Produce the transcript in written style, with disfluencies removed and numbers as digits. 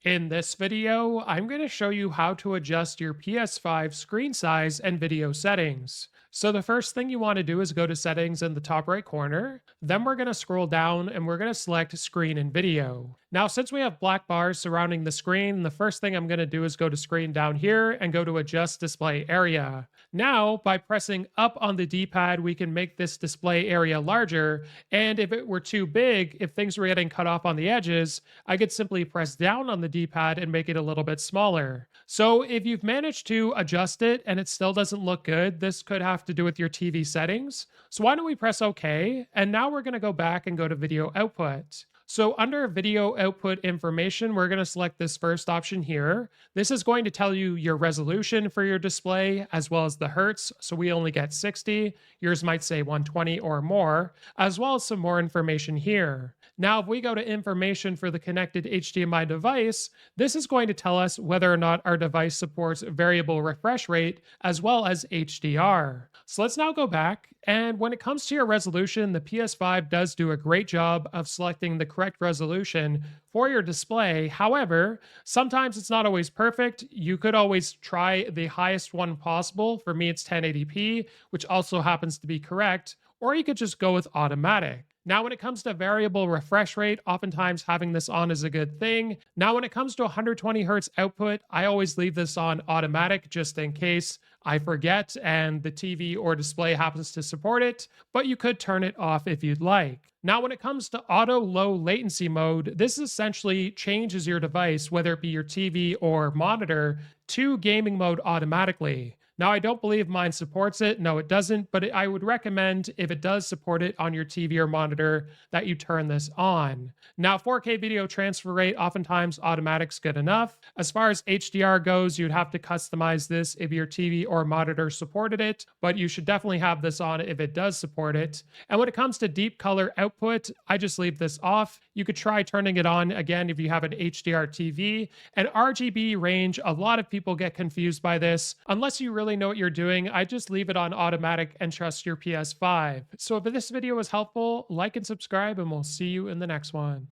In this video, I'm going to show you how to adjust your PS5 screen size and video settings. So the first thing you want to do is go to settings in the top right corner. Then we're going to scroll down and we're going to select screen and video. Now, since we have black bars surrounding the screen, the first thing I'm going to do is go to screen down here and go to adjust display area. Now, by pressing up on the D-pad, we can make this display area larger. And if it were too big, if things were getting cut off on the edges, I could simply press down on the D-pad and make it a little bit smaller. So if you've managed to adjust it and it still doesn't look good, this could have to do with your TV settings. So why don't we press OK? And now we're going to go back and go to video output. So under video output information, we're going to select this first option here. This is going to tell you your resolution for your display as well as the hertz. So we only get 60. Yours might say 120 or more, as well as some more information here. Now, if we go to information for the connected HDMI device, this is going to tell us whether or not our device supports variable refresh rate as well as HDR. So let's now go back. And when it comes to your resolution, the PS5 does do a great job of selecting the correct resolution for your display. However, sometimes it's not always perfect. You could always try the highest one possible. For me, it's 1080p, which also happens to be correct. Or you could just go with automatic. Now, when it comes to variable refresh rate, oftentimes having this on is a good thing. Now, when it comes to 120 hertz output, I always leave this on automatic just in case I forget and the TV or display happens to support it, but you could turn it off if you'd like. Now, when it comes to auto low latency mode, this essentially changes your device, whether it be your TV or monitor, to gaming mode automatically. Now, I don't believe mine supports it. No, it doesn't, but I would recommend if it does support it on your TV or monitor that you turn this on. Now, 4K video transfer rate, oftentimes automatic's good enough. As far as HDR goes, you'd have to customize this if your TV or monitor supported it, but you should definitely have this on if it does support it. And when it comes to deep color output, I just leave this off. You could try turning it on again if you have an HDR TV. And RGB range, a lot of people get confused by this. Unless you really know what you're doing, I just leave it on automatic and trust your PS5. So if this video was helpful, like and subscribe, and we'll see you in the next one.